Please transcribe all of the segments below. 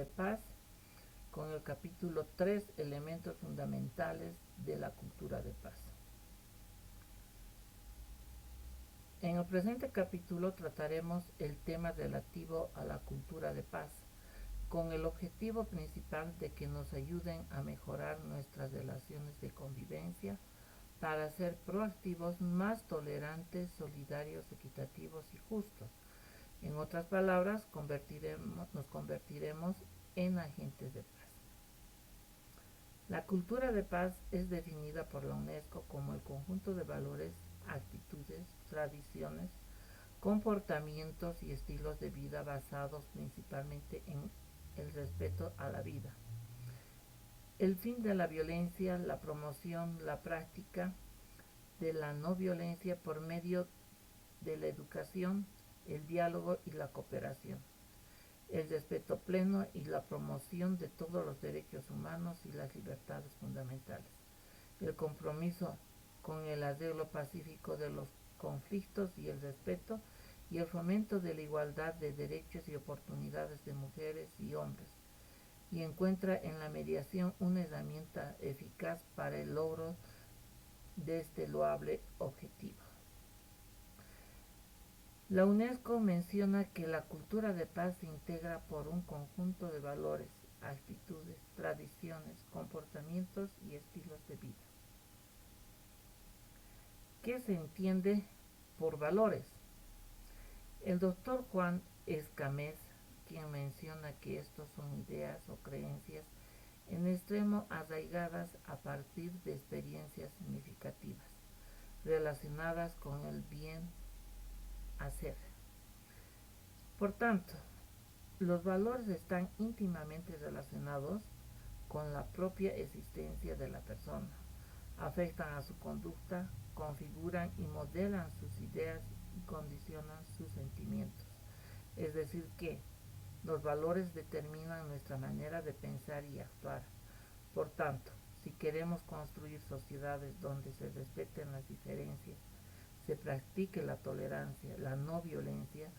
de paz con el capítulo 3, elementos fundamentales de la cultura de paz. En el presente capítulo trataremos el tema relativo a la cultura de paz, con el objetivo principal de que nos ayuden a mejorar nuestras relaciones de convivencia para ser proactivos, más tolerantes, solidarios, equitativos y justos. En otras palabras, nos convertiremos en agentes de paz. La cultura de paz es definida por la UNESCO como el conjunto de valores, actitudes, tradiciones, comportamientos y estilos de vida basados principalmente en el respeto a la vida, el fin de la violencia, la promoción, la práctica de la no violencia por medio de la educación, el diálogo y la cooperación, el respeto pleno y la promoción de todos los derechos humanos y las libertades fundamentales, el compromiso con el arreglo pacífico de los conflictos y el respeto y el fomento de la igualdad de derechos y oportunidades de mujeres y hombres, y encuentra en la mediación una herramienta eficaz para el logro de este loable objetivo. La UNESCO menciona que la cultura de paz se integra por un conjunto de valores, actitudes, tradiciones, comportamientos y estilos de vida. ¿Qué se entiende por valores? El doctor Juan Escamés, quien menciona que estos son ideas o creencias en extremo arraigadas a partir de experiencias significativas, relacionadas con el bien hacer. Por tanto, los valores están íntimamente relacionados con la propia existencia de la persona, afectan a su conducta, configuran y modelan sus ideas y condicionan sus sentimientos. Es decir que los valores determinan nuestra manera de pensar y actuar. Por tanto, si queremos construir sociedades donde se respeten las diferencias, se practique la tolerancia, la no violencia,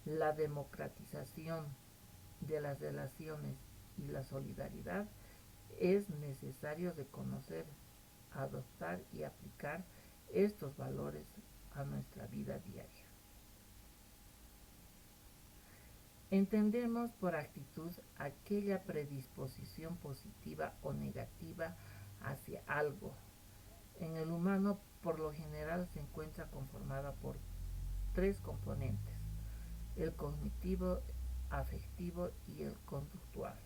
la democratización de las relaciones y la solidaridad, es necesario reconocer, adoptar y aplicar estos valores a nuestra vida diaria. Entendemos por actitud aquella predisposición positiva o negativa hacia algo. En el humano, por lo general, se encuentra conformada por tres componentes: el cognitivo, afectivo y el conductual.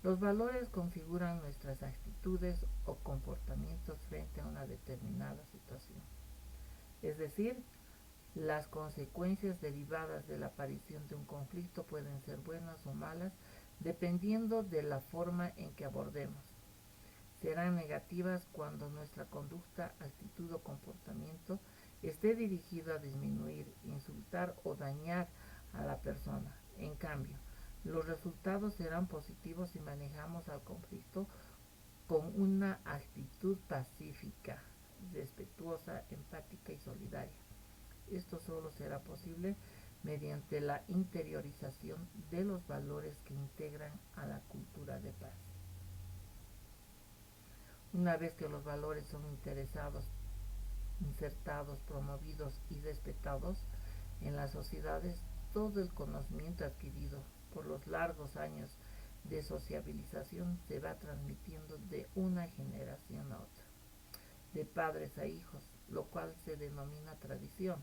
Los valores configuran nuestras actitudes o comportamientos frente a una determinada situación. Es decir, las consecuencias derivadas de la aparición de un conflicto pueden ser buenas o malas dependiendo de la forma en que abordemos. Serán negativas cuando nuestra conducta, actitud o comportamiento esté dirigido a disminuir, insultar o dañar a la persona. En cambio, los resultados serán positivos si manejamos al conflicto con una actitud pacífica, respetuosa, empática y solidaria. Esto solo será posible mediante la interiorización de los valores que integran a la cultura de paz. Una vez que los valores son insertados, promovidos y respetados en las sociedades, todo el conocimiento adquirido por los largos años de sociabilización se va transmitiendo de una generación a otra, de padres a hijos, lo cual se denomina tradición,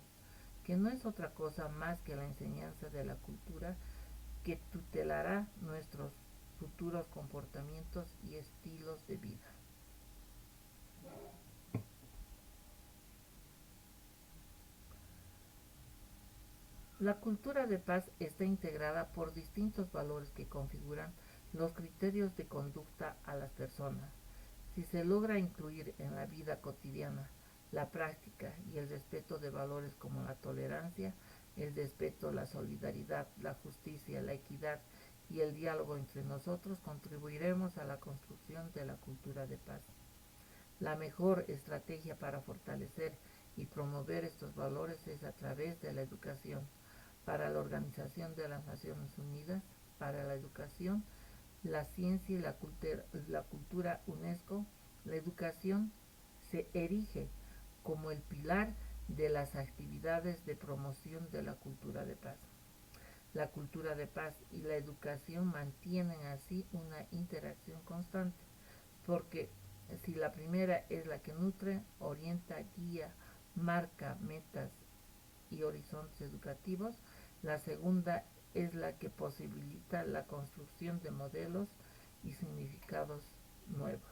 que no es otra cosa más que la enseñanza de la cultura que tutelará nuestros futuros comportamientos y estilos de vida. La cultura de paz está integrada por distintos valores que configuran los criterios de conducta a las personas. Si se logra incluir en la vida cotidiana la práctica y el respeto de valores como la tolerancia, el respeto, la solidaridad, la justicia, la equidad y el diálogo entre nosotros, contribuiremos a la construcción de la cultura de paz. La mejor estrategia para fortalecer y promover estos valores es a través de la educación. Para la Organización de las Naciones Unidas, para la educación, la ciencia y la cultura UNESCO, la educación se erige como el pilar de las actividades de promoción de la cultura de paz. La cultura de paz y la educación mantienen así una interacción constante, porque si la primera es la que nutre, orienta, guía, marca metas y horizontes educativos, la segunda es la que posibilita la construcción de modelos y significados nuevos.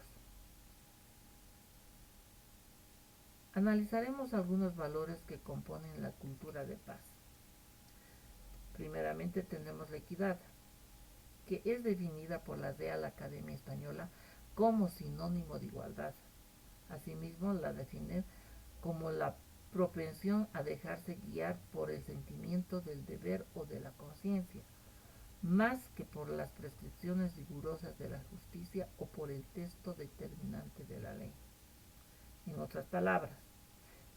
Analizaremos algunos valores que componen la cultura de paz. Primeramente tenemos la equidad, que es definida por la Real Academia Española como sinónimo de igualdad. Asimismo, la define como la propensión a dejarse guiar por el sentimiento del deber o de la conciencia, más que por las prescripciones rigurosas de la justicia o por el texto determinante de la ley. En otras palabras,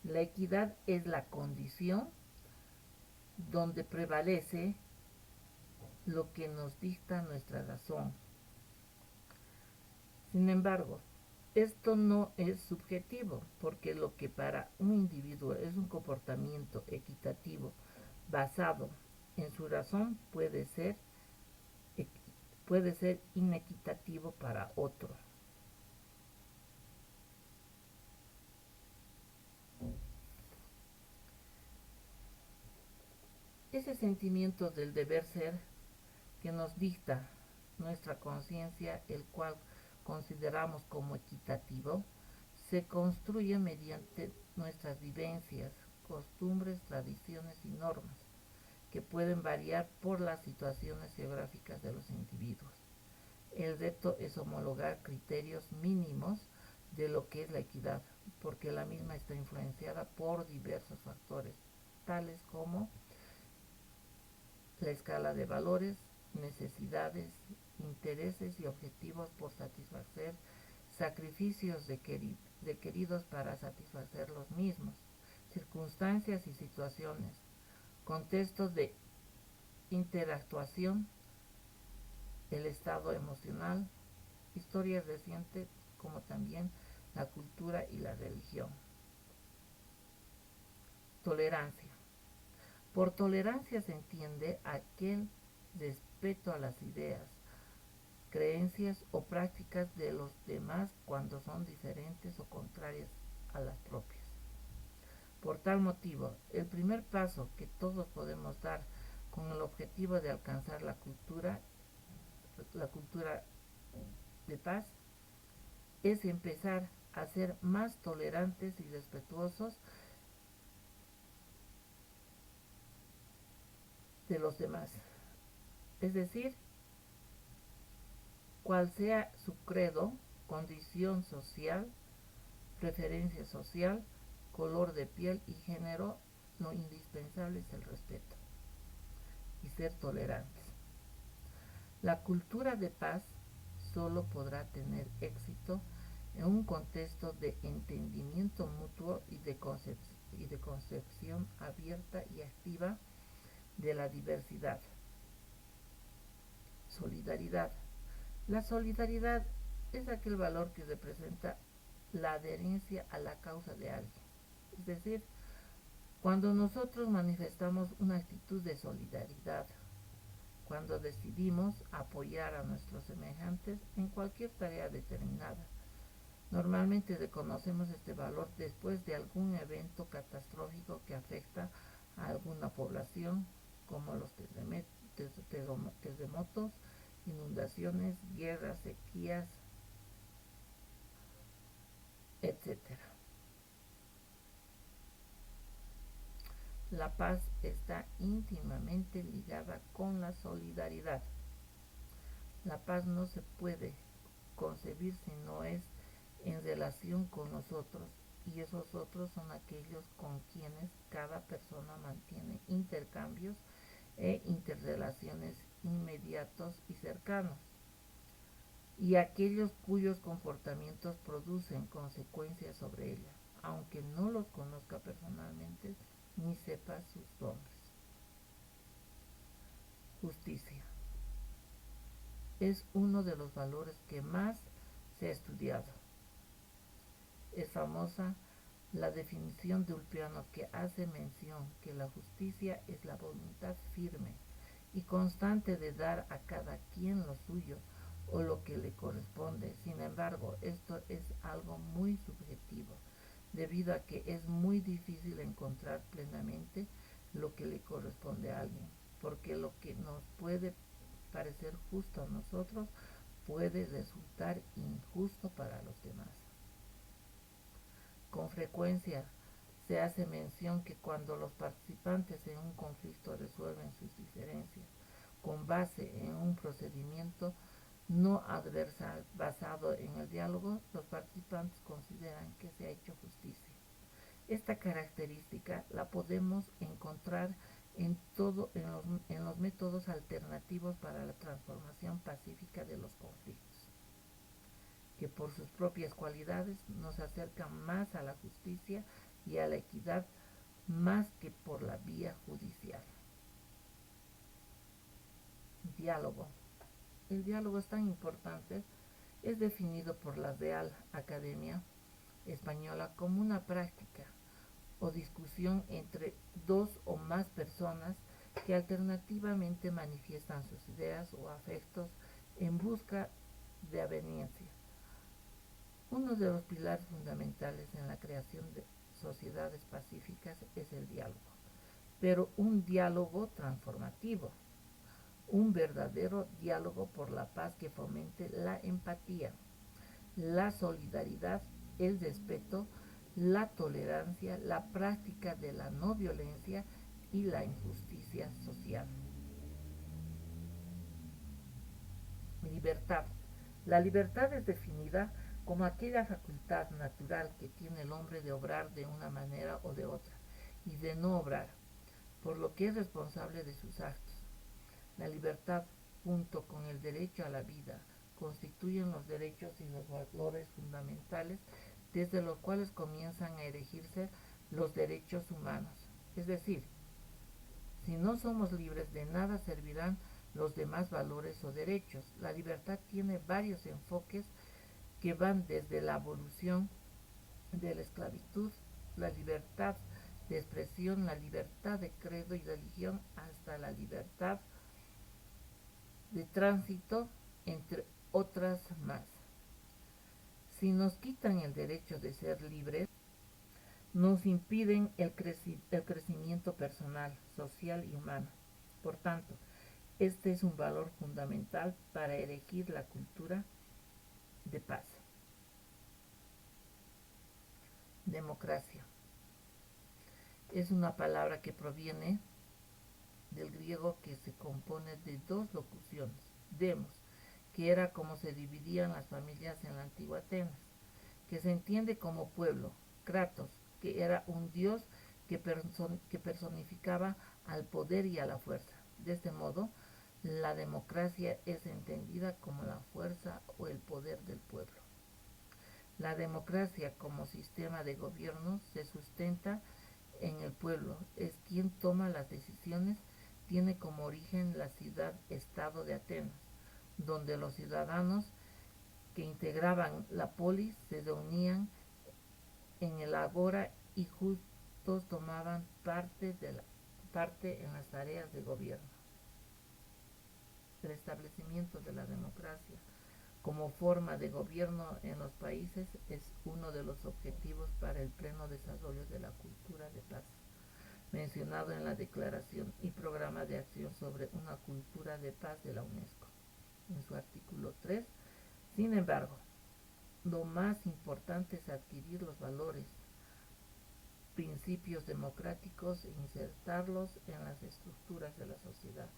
la equidad es la condición donde prevalece lo que nos dicta nuestra razón. Sin embargo, esto no es subjetivo, porque lo que para un individuo es un comportamiento equitativo basado en su razón puede ser inequitativo para otro. Ese sentimiento del deber ser que nos dicta nuestra conciencia, el cual consideramos como equitativo, se construye mediante nuestras vivencias, costumbres, tradiciones y normas, que pueden variar por las situaciones geográficas de los individuos. El reto es homologar criterios mínimos de lo que es la equidad, porque la misma está influenciada por diversos factores, tales como la escala de valores, necesidades, intereses y objetivos por satisfacer, sacrificios requeridos para satisfacer los mismos, circunstancias y situaciones, contextos de interactuación, el estado emocional, historias recientes como también la cultura y la religión. Tolerancia. Por tolerancia se entiende aquel respeto a las ideas, creencias o prácticas de los demás cuando son diferentes o contrarias a las propias. Por tal motivo, el primer paso que todos podemos dar con el objetivo de alcanzar la cultura de paz, es empezar a ser más tolerantes y respetuosos de los demás. Es decir, cual sea su credo, condición social, preferencia social, color de piel y género, lo indispensable es el respeto y ser tolerantes. La cultura de paz solo podrá tener éxito en un contexto de entendimiento mutuo y de concepción abierta y activa de la diversidad. Solidaridad. La solidaridad es aquel valor que representa la adherencia a la causa de alguien. Es decir, cuando nosotros manifestamos una actitud de solidaridad, cuando decidimos apoyar a nuestros semejantes en cualquier tarea determinada. Normalmente reconocemos este valor después de algún evento catastrófico que afecta a alguna población, como los terremotos, inundaciones, guerras, sequías, etcétera. La paz está íntimamente ligada con la solidaridad. La paz no se puede concebir si no es en relación con los otros, y esos otros son aquellos con quienes cada persona mantiene intercambios e interrelaciones inmediatos y cercanos, y aquellos cuyos comportamientos producen consecuencias sobre ella, aunque no los conozca personalmente ni sepa sus nombres. Justicia. es uno de los valores que más se ha estudiado. Es famosa la definición de Ulpiano, que hace mención que la justicia es la voluntad firme y constante de dar a cada quien lo suyo o lo que le corresponde. Sin embargo, esto es algo muy subjetivo, debido a que es muy difícil encontrar plenamente lo que le corresponde a alguien, porque lo que nos puede parecer justo a nosotros puede resultar injusto para los demás. Con frecuencia se hace mención que cuando los participantes en un conflicto resuelven sus diferencias con base en un procedimiento no adversarial basado en el diálogo, los participantes consideran que se ha hecho justicia. Esta característica la podemos encontrar en los métodos alternativos para la transformación pacífica de los conflictos, que por sus propias cualidades nos acercan más a la justicia y a la equidad más que por la vía judicial. Diálogo. El diálogo es tan importante, es definido por la Real Academia Española como una práctica o discusión entre dos o más personas que alternativamente manifiestan sus ideas o afectos en busca de aveniencia. Uno de los pilares fundamentales en la creación de sociedades pacíficas es el diálogo, pero un diálogo transformativo, un verdadero diálogo por la paz que fomente la empatía, la solidaridad, el respeto, la tolerancia, la práctica de la no violencia y la injusticia social. Libertad. La libertad es definida como aquella facultad natural que tiene el hombre de obrar de una manera o de otra y de no obrar, por lo que es responsable de sus actos. La libertad, junto con el derecho a la vida, constituyen los derechos y los valores fundamentales desde los cuales comienzan a erigirse los derechos humanos. Es decir, si no somos libres, de nada servirán los demás valores o derechos. La libertad tiene varios enfoques que van desde la abolición de la esclavitud, la libertad de expresión, la libertad de credo y religión, hasta la libertad de tránsito, entre otras más. Si nos quitan el derecho de ser libres, nos impiden el crecimiento personal, social y humano. Por tanto, este es un valor fundamental para erigir la cultura de paz. Democracia. Es una palabra que proviene del griego, que se compone de dos locuciones. Demos, que era como se dividían las familias en la antigua Atenas, que se entiende como pueblo. Kratos, que era un dios que personificaba al poder y a la fuerza. De este modo, la democracia es entendida como la fuerza o el poder del pueblo. La democracia como sistema de gobierno se sustenta en el pueblo, es quien toma las decisiones, tiene como origen la ciudad-estado de Atenas, donde los ciudadanos que integraban la polis se reunían en el agora y justos tomaban parte en las tareas de gobierno. El establecimiento de la democracia como forma de gobierno en los países es uno de los objetivos para el pleno desarrollo de la cultura de paz, mencionado en la Declaración y Programa de Acción sobre una cultura de paz de la UNESCO, en su artículo 3. Sin embargo, lo más importante es adquirir los valores, principios democráticos e insertarlos en las estructuras de la sociedad.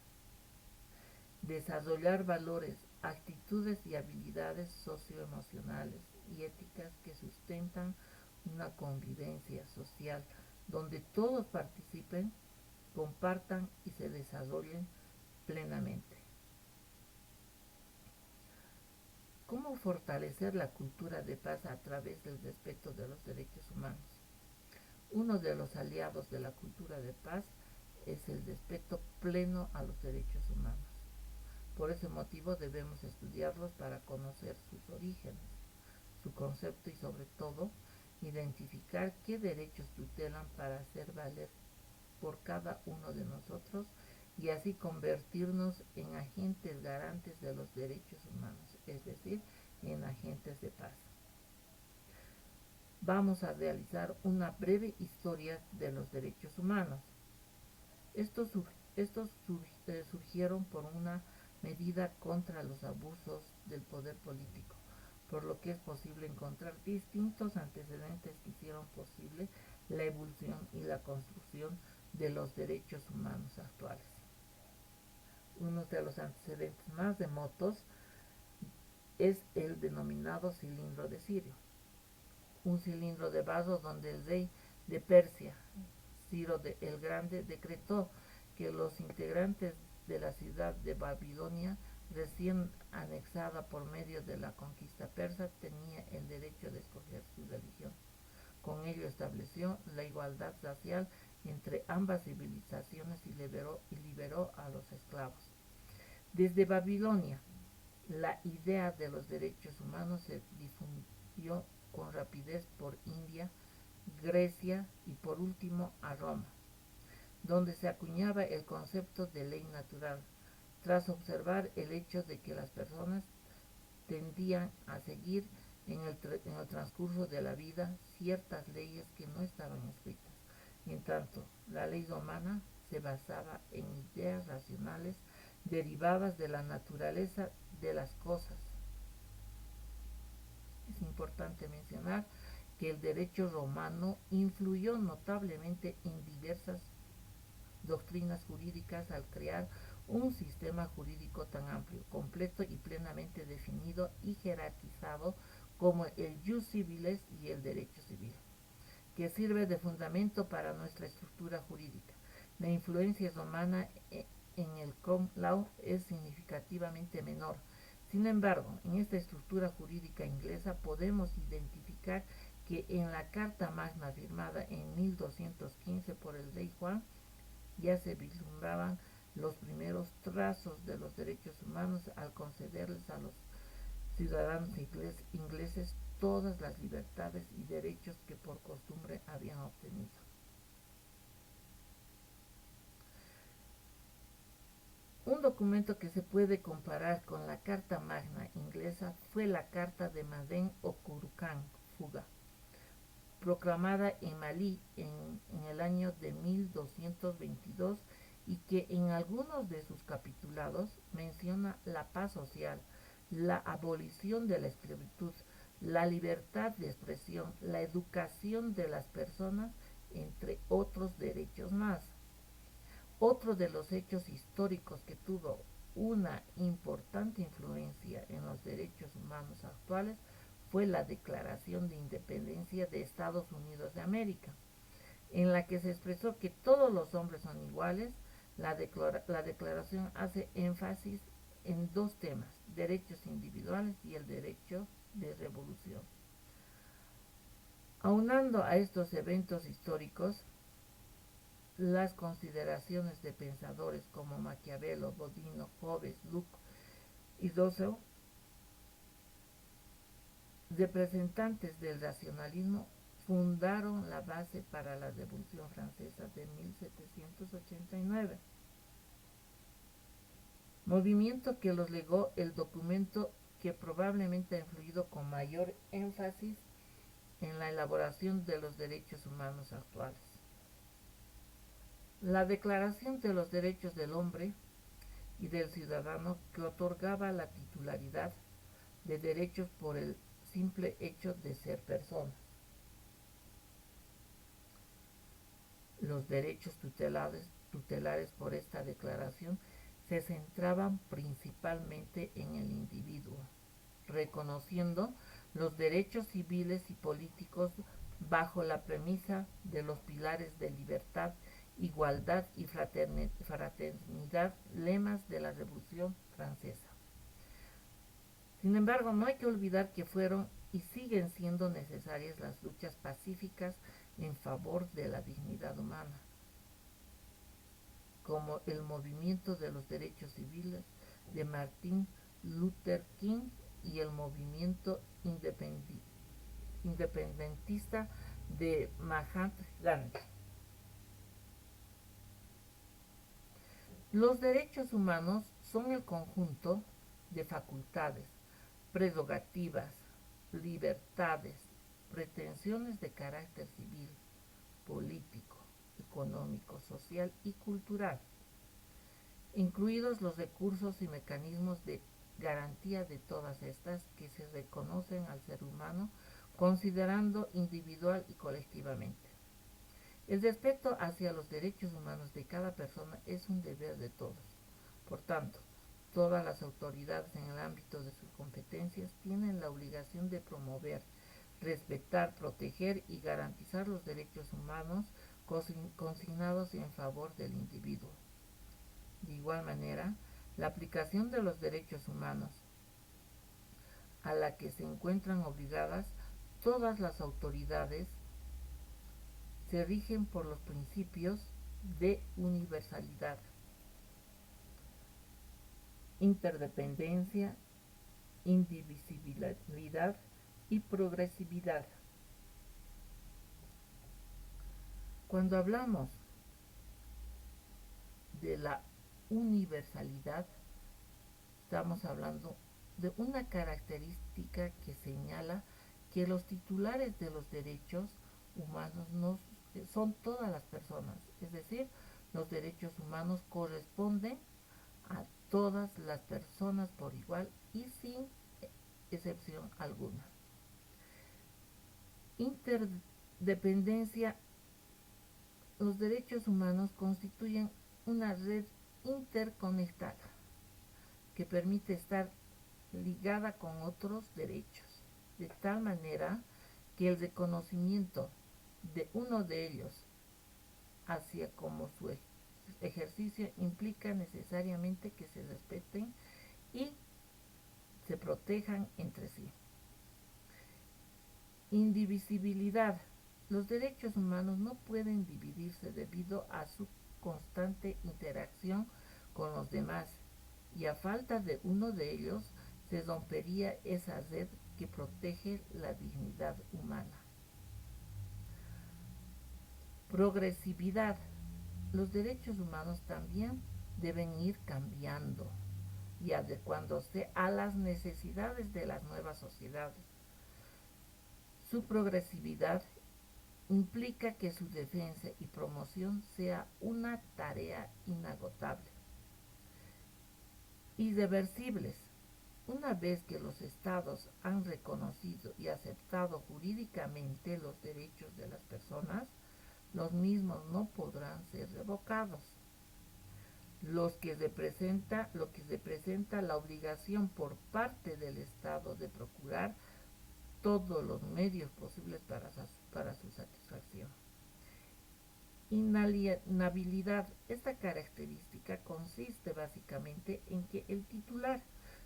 Desarrollar valores, actitudes y habilidades socioemocionales y éticas que sustentan una convivencia social donde todos participen, compartan y se desarrollen plenamente. ¿Cómo fortalecer la cultura de paz a través del respeto de los derechos humanos? Uno de los aliados de la cultura de paz es el respeto pleno a los derechos humanos. Por ese motivo debemos estudiarlos para conocer sus orígenes, su concepto y sobre todo identificar qué derechos tutelan para hacer valer por cada uno de nosotros y así convertirnos en agentes garantes de los derechos humanos, es decir, en agentes de paz. Vamos a realizar una breve historia de los derechos humanos. Estos surgieron por una medida contra los abusos del poder político, por lo que es posible encontrar distintos antecedentes que hicieron posible la evolución y la construcción de los derechos humanos actuales. Uno de los antecedentes más remotos es el denominado cilindro de Sirio, un cilindro de barro donde el rey de Persia, Ciro el Grande, decretó que los integrantes de la ciudad de Babilonia, recién anexada por medio de la conquista persa, tenía el derecho de escoger su religión. Con ello estableció la igualdad racial entre ambas civilizaciones y liberó a los esclavos. Desde Babilonia, la idea de los derechos humanos se difundió con rapidez por India, Grecia y por último a Roma, donde se acuñaba el concepto de ley natural, tras observar el hecho de que las personas tendían a seguir en el transcurso de la vida ciertas leyes que no estaban escritas. En tanto, la ley romana se basaba en ideas racionales derivadas de la naturaleza de las cosas. Es importante mencionar que el derecho romano influyó notablemente en diversas doctrinas jurídicas al crear un sistema jurídico tan amplio, completo y plenamente definido y jerarquizado como el jus civilis y el derecho civil, que sirve de fundamento para nuestra estructura jurídica. La influencia romana en el common law es significativamente menor. Sin embargo, en esta estructura jurídica inglesa podemos identificar que en la Carta Magna firmada en 1215 por el rey Juan ya se vislumbraban los primeros trazos de los derechos humanos al concederles a los ciudadanos ingleses todas las libertades y derechos que por costumbre habían obtenido. Un documento que se puede comparar con la Carta Magna inglesa fue la Carta de Maden o Kurukan Fuga, proclamada en Malí en el año de 1222 y que en algunos de sus capitulados menciona la paz social, la abolición de la esclavitud, la libertad de expresión, la educación de las personas, entre otros derechos más. Otro de los hechos históricos que tuvo una importante influencia en los derechos humanos actuales fue la Declaración de Independencia de Estados Unidos de América, en la que se expresó que todos los hombres son iguales. La declaración hace énfasis en dos temas: derechos individuales y el derecho de revolución. Aunando a estos eventos históricos las consideraciones de pensadores como Maquiavelo, Bodino, Hobbes, Locke y Rousseau, representantes del racionalismo, fundaron la base para la Revolución Francesa de 1789, movimiento que los legó el documento que probablemente ha influido con mayor énfasis en la elaboración de los derechos humanos actuales. La Declaración de los Derechos del Hombre y del Ciudadano, que otorgaba la titularidad de derechos por el simple hecho de ser personas. Los derechos tutelares por esta declaración se centraban principalmente en el individuo, reconociendo los derechos civiles y políticos bajo la premisa de los pilares de libertad, igualdad y fraternidad, lemas de la Revolución Francesa. Sin embargo, no hay que olvidar que fueron y siguen siendo necesarias las luchas pacíficas en favor de la dignidad humana, como el movimiento de los derechos civiles, de Martin Luther King y el movimiento independentista de Mahatma Gandhi. Los derechos humanos son el conjunto de facultades, prerrogativas, libertades, pretensiones de carácter civil, político, económico, social y cultural, incluidos los recursos y mecanismos de garantía de todas estas que se reconocen al ser humano considerando individual y colectivamente. El respeto hacia los derechos humanos de cada persona es un deber de todos. Por tanto, todas las autoridades en el ámbito de sus competencias tienen la obligación de promover, respetar, proteger y garantizar los derechos humanos consignados en favor del individuo. De igual manera, la aplicación de los derechos humanos a la que se encuentran obligadas todas las autoridades se rigen por los principios de universalidad, interdependencia, indivisibilidad y progresividad. Cuando hablamos de la universalidad, estamos hablando de una característica que señala que los titulares de los derechos humanos no son todas las personas, es decir, los derechos humanos corresponden a todas las personas por igual y sin excepción alguna. Interdependencia. Los derechos humanos constituyen una red interconectada que permite estar ligada con otros derechos, de tal manera que el reconocimiento de uno de ellos hacia como su ejercicio implica necesariamente que se respeten y se protejan entre sí. Indivisibilidad. Los derechos humanos no pueden dividirse debido a su constante interacción con los demás y a falta de uno de ellos se rompería esa red que protege la dignidad humana. Progresividad. Los derechos humanos también deben ir cambiando y adecuándose a las necesidades de las nuevas sociedades. Su progresividad implica que su defensa y promoción sea una tarea inagotable. Irreversibles. Una vez que los estados han reconocido y aceptado jurídicamente los derechos de las personas, los mismos no podrán ser revocados. Lo que representa la obligación por parte del Estado de procurar todos los medios posibles para su satisfacción. Inalienabilidad. Esta característica consiste básicamente en que el titular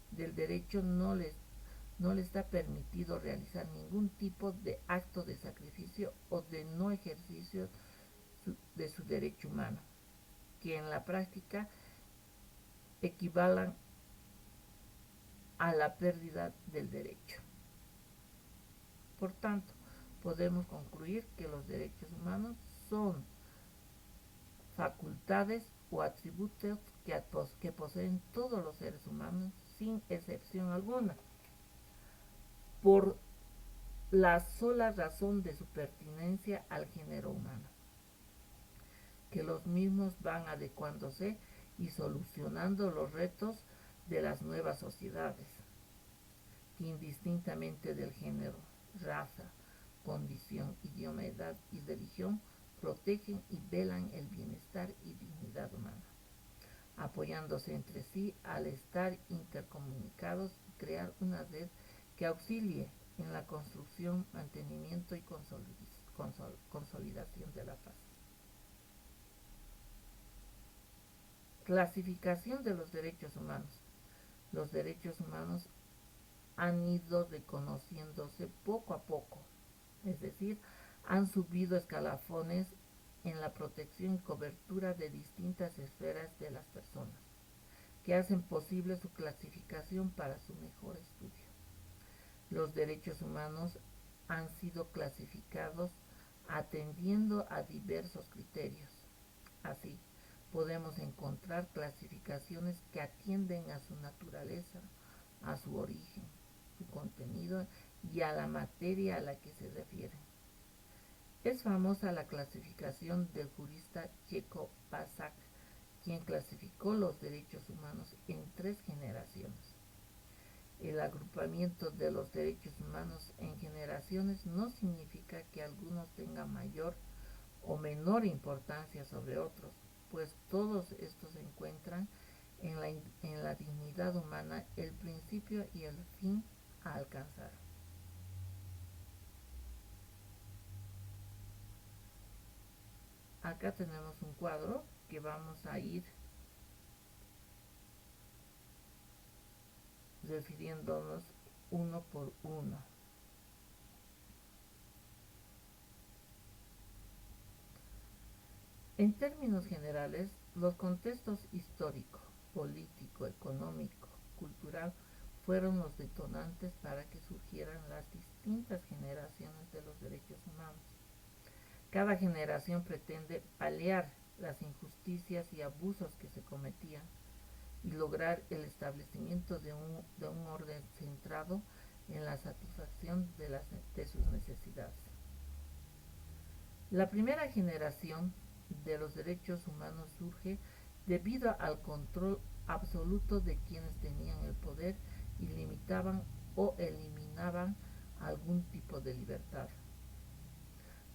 del derecho no le está permitido realizar ningún tipo de acto de sacrificio o de no ejercicio de su derecho humano, que en la práctica equivalan a la pérdida del derecho. Por tanto, podemos concluir que los derechos humanos son facultades o atributos que poseen todos los seres humanos sin excepción alguna, por la sola razón de su pertinencia al género humano, que los mismos van adecuándose y solucionando los retos de las nuevas sociedades, que indistintamente del género, raza, condición, idioma, edad y religión, protegen y velan el bienestar y dignidad humana, apoyándose entre sí al estar intercomunicados y crear una red que auxilie en la construcción, mantenimiento y consolidación de la paz. Clasificación de los derechos humanos. Los derechos humanos han ido reconociéndose poco a poco, es decir, han subido escalafones en la protección y cobertura de distintas esferas de las personas, que hacen posible su clasificación para su mejor estudio. Los derechos humanos han sido clasificados atendiendo a diversos criterios. Así, podemos encontrar clasificaciones que atienden a su naturaleza, a su origen, su contenido y a la materia a la que se refieren. Es famosa la clasificación del jurista checo Pacak, quien clasificó los derechos humanos en 3 generaciones. El agrupamiento de los derechos humanos en generaciones no significa que algunos tengan mayor o menor importancia sobre otros, pues todos estos se encuentran en la dignidad humana, el principio y el fin a alcanzar. Acá tenemos un cuadro que vamos a ir refiriéndonos uno por uno. En términos generales, los contextos histórico, político, económico, cultural fueron los detonantes para que surgieran las distintas generaciones de los derechos humanos. Cada generación pretende paliar las injusticias y abusos que se cometían y lograr el establecimiento de un orden centrado en la satisfacción de sus necesidades. La primera generación de los derechos humanos surge debido al control absoluto de quienes tenían el poder y limitaban o eliminaban algún tipo de libertad.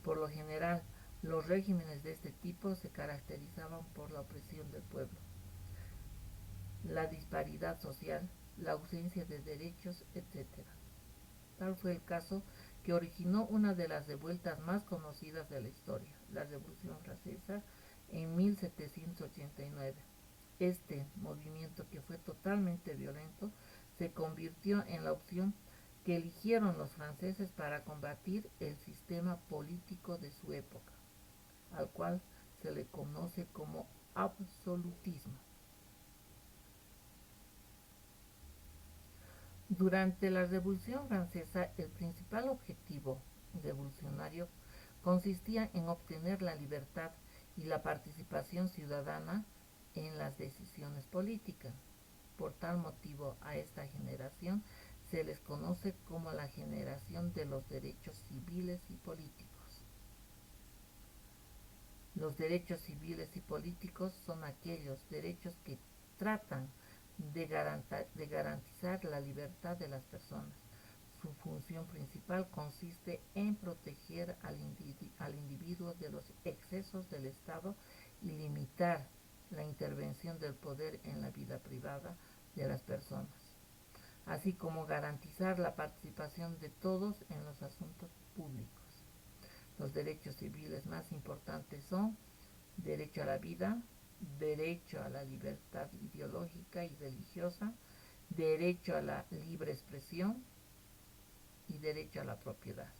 Por lo general, los regímenes de este tipo se caracterizaban por la opresión del pueblo, la disparidad social, la ausencia de derechos, etc. Tal fue el caso que originó una de las revueltas más conocidas de la historia, la Revolución Francesa en 1789. Este movimiento, que fue totalmente violento, se convirtió en la opción que eligieron los franceses para combatir el sistema político de su época, al cual se le conoce como absolutismo. Durante la Revolución Francesa, el principal objetivo revolucionario consistía en obtener la libertad y la participación ciudadana en las decisiones políticas. Por tal motivo, a esta generación se les conoce como la generación de los derechos civiles y políticos. Los derechos civiles y políticos son aquellos derechos que tratan de garantizar la libertad de las personas. Su función principal consiste en proteger al individuo de los excesos del Estado y limitar la intervención del poder en la vida privada de las personas, así como garantizar la participación de todos en los asuntos públicos. Los derechos civiles más importantes son derecho a la vida, derecho a la libertad ideológica y religiosa, derecho a la libre expresión y derecho a la propiedad.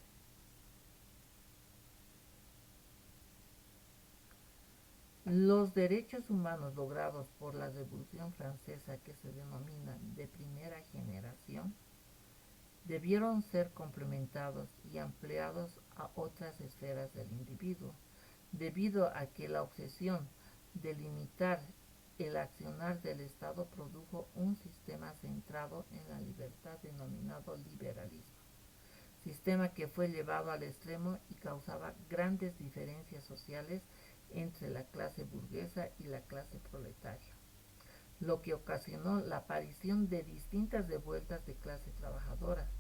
Los derechos humanos logrados por la Revolución Francesa, que se denomina de primera generación, debieron ser complementados y ampliados a otras esferas del individuo, debido a que la obsesión de limitar el accionar del Estado produjo un sistema centrado en la libertad denominado liberalismo, sistema que fue llevado al extremo y causaba grandes diferencias sociales entre la clase burguesa y la clase proletaria, lo que ocasionó la aparición de distintas revueltas de clase trabajadora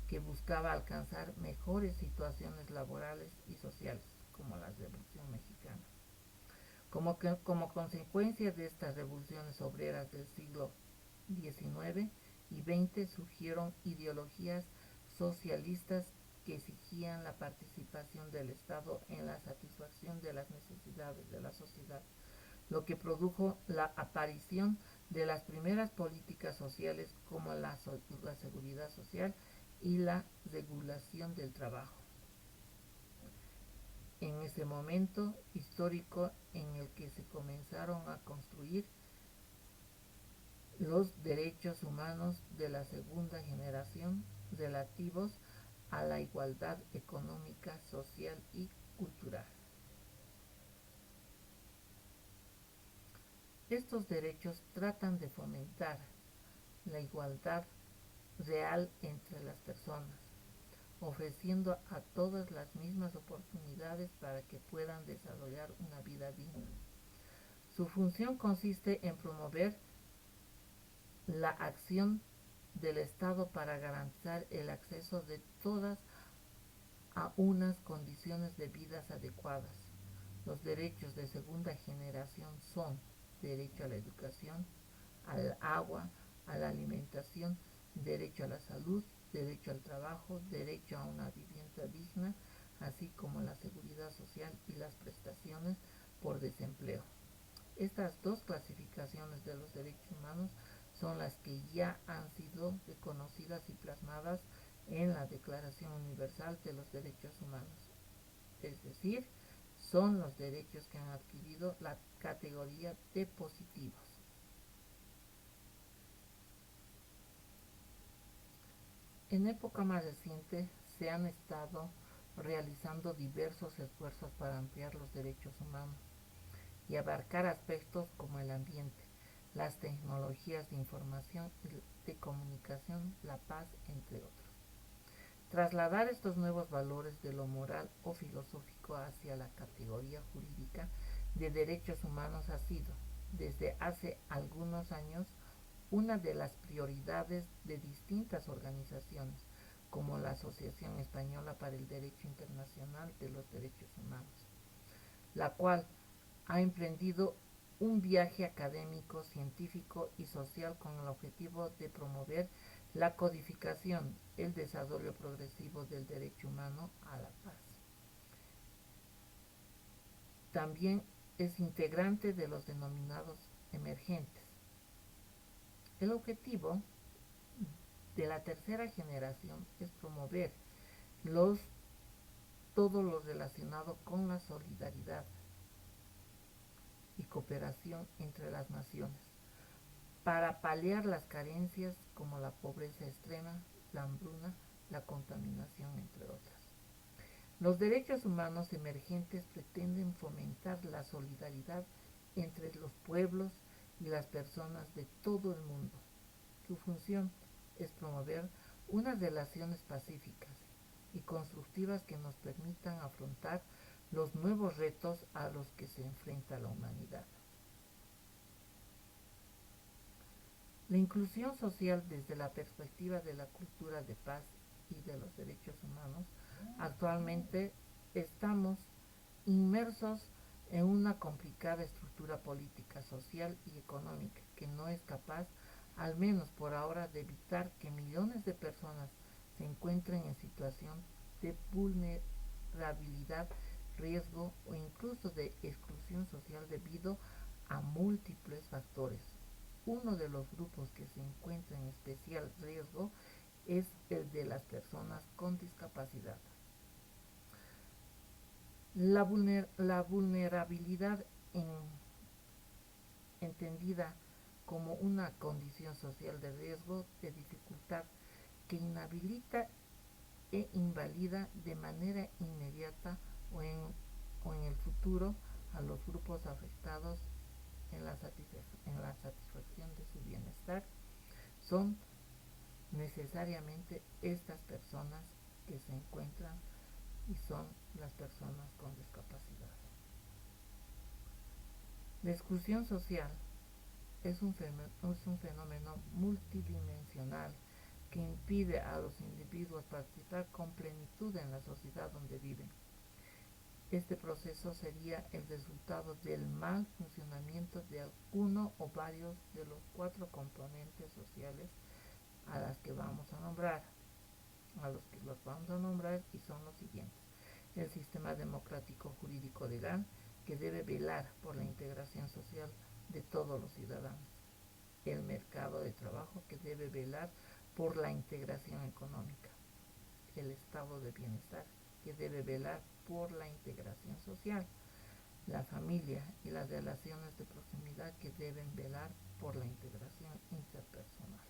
que buscaba alcanzar mejores situaciones laborales y sociales, como la Revolución Mexicana. Como consecuencia de estas revoluciones obreras del siglo XIX y XX surgieron ideologías socialistas que exigían la participación del Estado en la satisfacción de las necesidades de la sociedad, lo que produjo la aparición de las primeras políticas sociales como la seguridad social y la regulación del trabajo. En ese momento histórico en el que se comenzaron a construir los derechos humanos de la segunda generación relativos a la igualdad económica, social y cultural. Estos derechos tratan de fomentar la igualdad real entre las personas, ofreciendo a todas las mismas oportunidades para que puedan desarrollar una vida digna. Su función consiste en promover la acción del Estado para garantizar el acceso de todas a unas condiciones de vida adecuadas. Los derechos de segunda generación son derecho a la educación, al agua, a la alimentación, derecho a la salud, derecho al trabajo, derecho a una vivienda digna, así como la seguridad social y las prestaciones por desempleo. Estas dos clasificaciones de los derechos humanos son las que ya han sido reconocidas y plasmadas en la Declaración Universal de los Derechos Humanos. Es decir, son los derechos que han adquirido la categoría de positivos. En época más reciente se han estado realizando diversos esfuerzos para ampliar los derechos humanos y abarcar aspectos como el ambiente, las tecnologías de información y de comunicación, la paz, entre otros. Trasladar estos nuevos valores de lo moral o filosófico hacia la categoría jurídica de derechos humanos ha sido, desde hace algunos años, una de las prioridades de distintas organizaciones, como la Asociación Española para el Derecho Internacional de los Derechos Humanos, la cual ha emprendido un viaje académico, científico y social con el objetivo de promover la codificación, el desarrollo progresivo del derecho humano a la paz. También es integrante de los denominados emergentes. El objetivo de la tercera generación es promover los, todo lo relacionado con la solidaridad y cooperación entre las naciones, para paliar las carencias como la pobreza extrema, la hambruna, la contaminación, entre otras. Los derechos humanos emergentes pretenden fomentar la solidaridad entre los pueblos y las personas de todo el mundo. Su función es promover unas relaciones pacíficas y constructivas que nos permitan afrontar los nuevos retos a los que se enfrenta la humanidad. La inclusión social desde la perspectiva de la cultura de paz y de los derechos humanos, actualmente estamos inmersos en una complicada estructura política, social y económica que no es capaz, al menos por ahora, de evitar que millones de personas se encuentren en situación de vulnerabilidad, riesgo o incluso de exclusión social debido a múltiples factores. Uno de los grupos que se encuentra en especial riesgo es el de las personas con discapacidad. La vulnerabilidad entendida como una condición social de riesgo, de dificultad, que inhabilita e invalida de manera inmediata o en el futuro a los grupos afectados en la satisfacción de su bienestar, son necesariamente estas personas que se encuentran y son las personas con discapacidad. La exclusión social es un fenómeno multidimensional que impide a los individuos participar con plenitud en la sociedad donde viven. Este proceso sería el resultado del mal funcionamiento de alguno o varios de los 4 componentes sociales a las que vamos a nombrar, y son los siguientes: el sistema democrático jurídico legal, que debe velar por la integración social de todos los ciudadanos; el mercado de trabajo, que debe velar por la integración económica; el estado de bienestar, que debe velar por la integración social; la familia y las relaciones de proximidad, que deben velar por la integración interpersonal.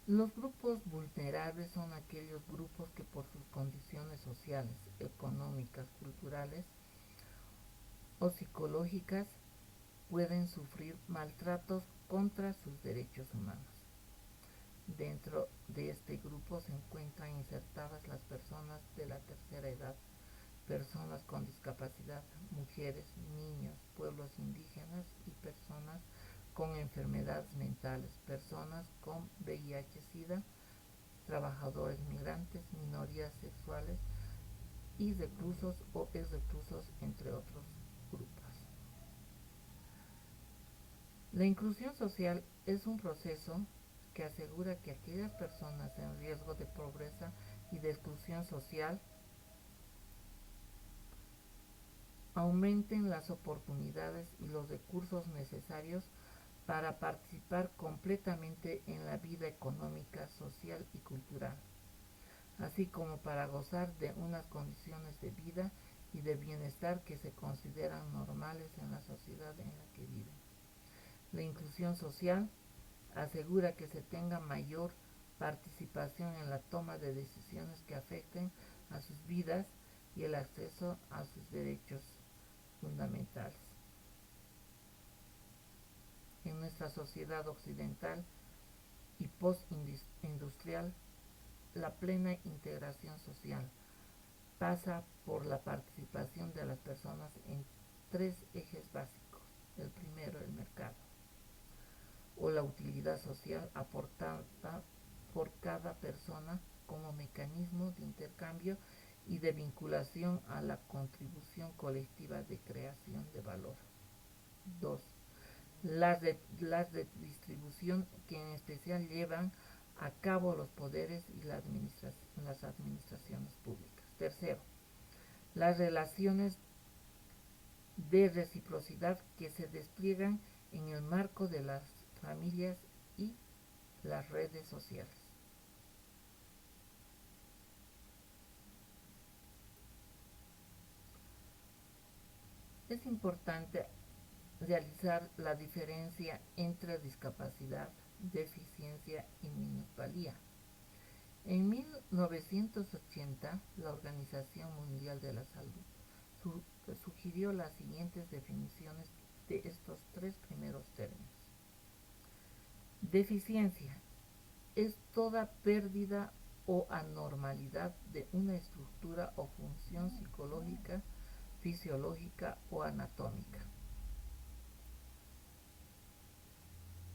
Los grupos vulnerables son aquellos grupos que por sus condiciones sociales, económicas, culturales o psicológicas pueden sufrir maltratos contra sus derechos humanos. Dentro de este grupo se encuentran insertadas las personas de la tercera edad, personas con discapacidad, mujeres, niños, pueblos indígenas y personas con enfermedades mentales, personas con VIH-Sida, trabajadores migrantes, minorías sexuales y reclusos o ex-reclusos, entre otros grupos. La inclusión social es un proceso que asegura que aquellas personas en riesgo de pobreza y de exclusión social aumenten las oportunidades y los recursos necesarios para participar completamente en la vida económica, social y cultural, así como para gozar de unas condiciones de vida y de bienestar que se consideran normales en la sociedad en la que viven. La inclusión social asegura que se tenga mayor participación en la toma de decisiones que afecten a sus vidas y el acceso a sus derechos fundamentales. En nuestra sociedad occidental y postindustrial, la plena integración social pasa por la participación de las personas en tres ejes básicos. El primero, el mercado, o la utilidad social aportada por cada persona como mecanismo de intercambio y de vinculación a la contribución colectiva de creación de valor. 2. La redistribución que en especial llevan a cabo los poderes y las administraciones públicas. Tercero, las relaciones de reciprocidad que se despliegan en el marco de las familias y las redes sociales. Es importante realizar la diferencia entre discapacidad, deficiencia y minusvalía. En 1980, la Organización Mundial de la Salud sugirió las siguientes definiciones de estos tres primeros términos. Deficiencia es toda pérdida o anormalidad de una estructura o función psicológica, fisiológica o anatómica.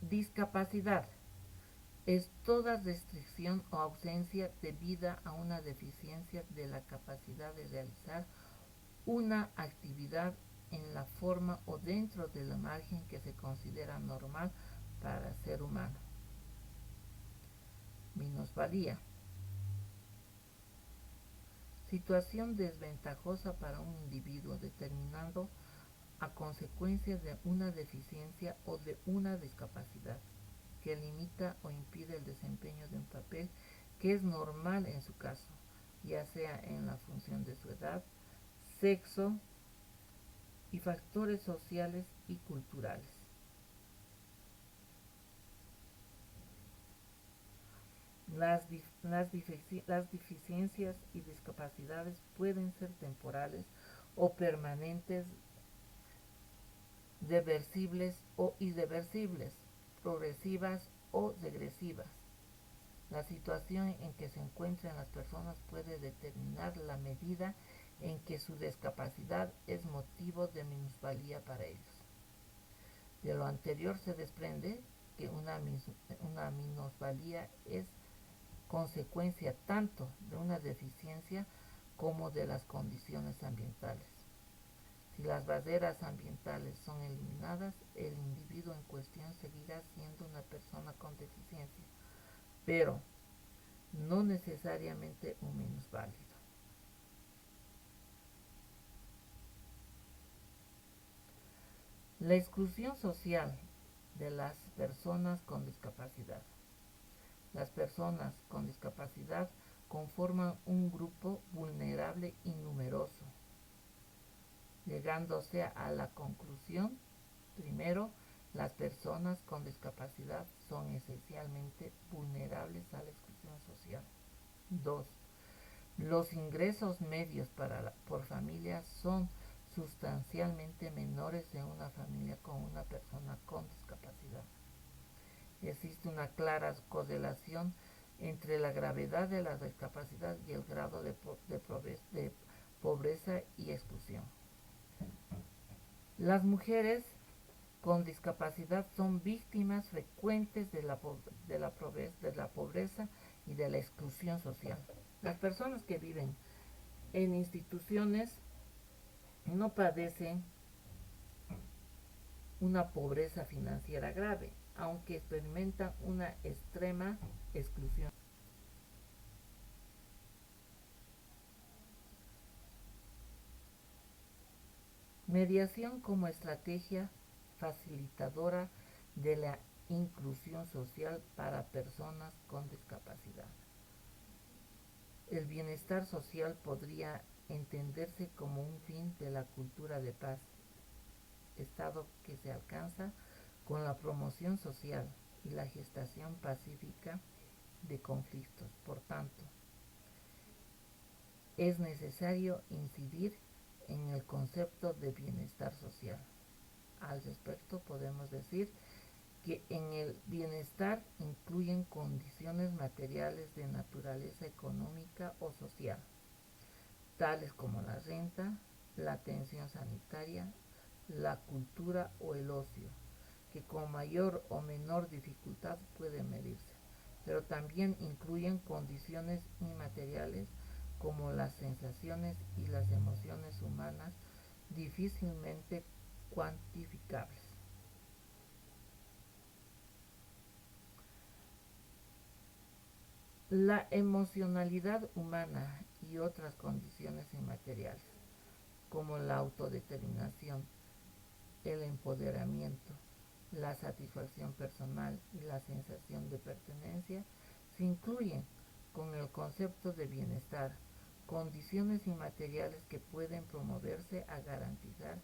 Discapacidad es toda restricción o ausencia debida a una deficiencia de la capacidad de realizar una actividad en la forma o dentro de la margen que se considera normal para el ser humano. Minusvalía. Situación desventajosa para un individuo determinado a consecuencia de una deficiencia o de una discapacidad que limita o impide el desempeño de un papel que es normal en su caso, ya sea en la función de su edad, sexo y factores sociales y culturales. Las deficiencias y discapacidades pueden ser temporales o permanentes, reversibles o irreversibles, progresivas o regresivas. La situación en que se encuentran las personas puede determinar la medida en que su discapacidad es motivo de minusvalía para ellos. De lo anterior se desprende que una minusvalía es consecuencia tanto de una deficiencia como de las condiciones ambientales. Si las barreras ambientales son eliminadas, el individuo en cuestión seguirá siendo una persona con deficiencia, pero no necesariamente un minusválido. La exclusión social de las personas con discapacidad. Las personas con discapacidad conforman un grupo vulnerable y numeroso, llegándose a la conclusión: primero, las personas con discapacidad son esencialmente vulnerables a la exclusión social. 2. Los ingresos medios por familia son sustancialmente menores en una familia con una persona con discapacidad. Existe una clara correlación entre la gravedad de la discapacidad y el grado de pobreza y exclusión. Las mujeres con discapacidad son víctimas frecuentes de la pobreza y de la exclusión social. Las personas que viven en instituciones no padecen una pobreza financiera grave, aunque experimentan una extrema exclusión. Mediación como estrategia facilitadora de la inclusión social para personas con discapacidad. El bienestar social podría entenderse como un fin de la cultura de paz, estado que se alcanza con la promoción social y la gestación pacífica de conflictos. Por tanto, es necesario incidir en el concepto de bienestar social. Al respecto, podemos decir que en el bienestar incluyen condiciones materiales de naturaleza económica o social, tales como la renta, la atención sanitaria, la cultura o el ocio, que con mayor o menor dificultad pueden medirse, pero también incluyen condiciones inmateriales como las sensaciones y las emociones humanas difícilmente cuantificables. La emocionalidad humana y otras condiciones inmateriales, como la autodeterminación, el empoderamiento, la satisfacción personal y la sensación de pertenencia, se incluyen con el concepto de bienestar, condiciones inmateriales que pueden promoverse a garantizarse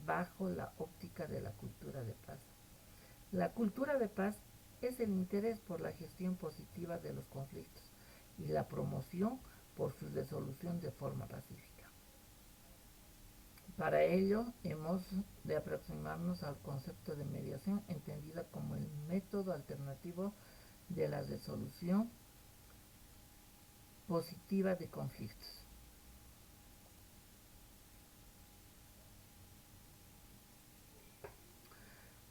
bajo la óptica de la cultura de paz. La cultura de paz es el interés por la gestión positiva de los conflictos y la promoción por su resolución de forma pacífica. Para ello, hemos de aproximarnos al concepto de mediación, entendida como el método alternativo de la resolución positiva de conflictos.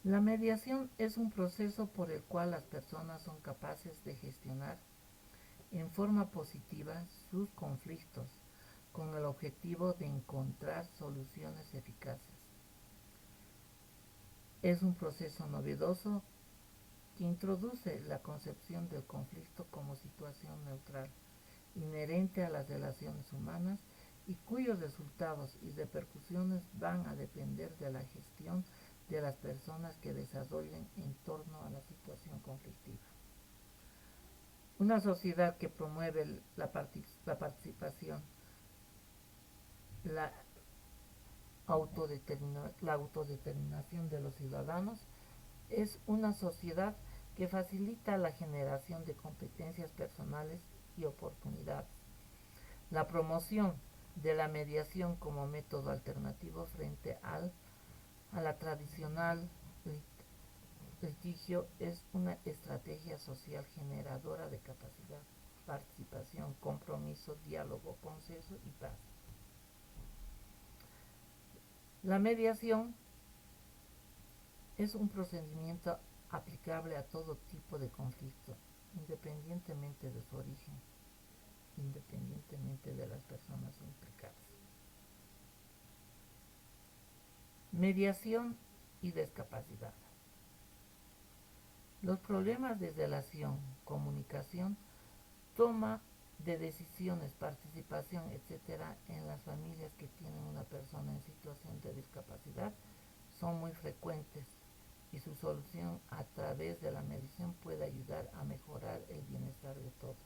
La mediación es un proceso por el cual las personas son capaces de gestionar en forma positiva sus conflictos con el objetivo de encontrar soluciones eficaces. Es un proceso novedoso que introduce la concepción del conflicto como situación neutral, inherente a las relaciones humanas y cuyos resultados y repercusiones van a depender de la gestión de las personas que desarrollen en torno a la situación conflictiva. Una sociedad que promueve la participación, la autodeterminación de los ciudadanos, es una sociedad que facilita la generación de competencias personales y oportunidades. La promoción de la mediación como método alternativo frente a la tradicional litigio es una estrategia social generadora de capacidad, participación, compromiso, diálogo, consenso y paz. La mediación es un procedimiento aplicable a todo tipo de conflicto, independientemente de su origen, independientemente de las personas implicadas. Mediación y discapacidad. Los problemas de relación, comunicación, toma de decisiones, participación, etc. en las familias que tienen una persona en situación de discapacidad son muy frecuentes y su solución a través de la mediación puede ayudar a mejorar el bienestar de todos.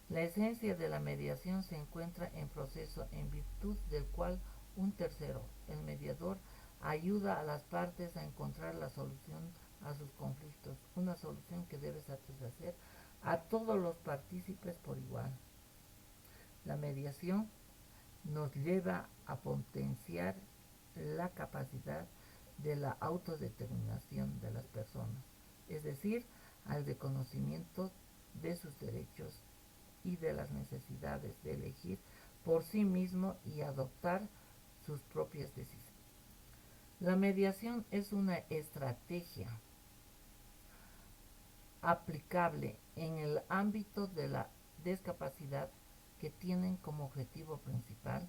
La esencia de la mediación se encuentra en proceso en virtud del cual Un tercero, el mediador ayuda a las partes a encontrar la solución a sus conflictos, una solución que debe satisfacer a todos los partícipes por igual. La mediación nos lleva a potenciar la capacidad de la autodeterminación de las personas, es decir, al reconocimiento de sus derechos y de las necesidades de elegir por sí mismo y adoptar sus propias decisiones. La mediación es una estrategia aplicable en el ámbito de la discapacidad que tienen como objetivo principal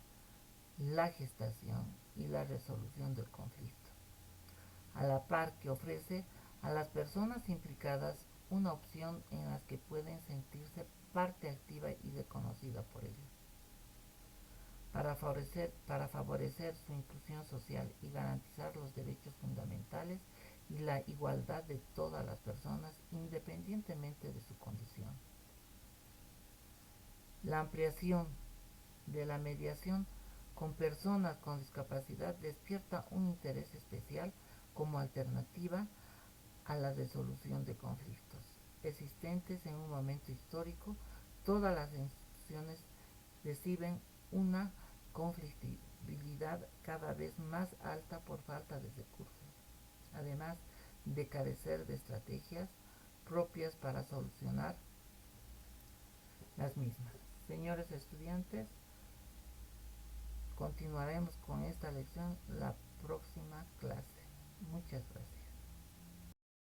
la gestación y la resolución del conflicto, a la par que ofrece a las personas implicadas una opción en la que pueden sentirse parte activa y reconocida por ellos. Para favorecer su inclusión social y garantizar los derechos fundamentales y la igualdad de todas las personas independientemente de su condición. La ampliación de la mediación con personas con discapacidad despierta un interés especial como alternativa a la resolución de conflictos existentes en un momento histórico. Todas las instituciones reciben una conflictividad cada vez más alta por falta de recursos, además de carecer de estrategias propias para solucionar las mismas. Señores estudiantes, continuaremos con esta lección la próxima clase. Muchas gracias.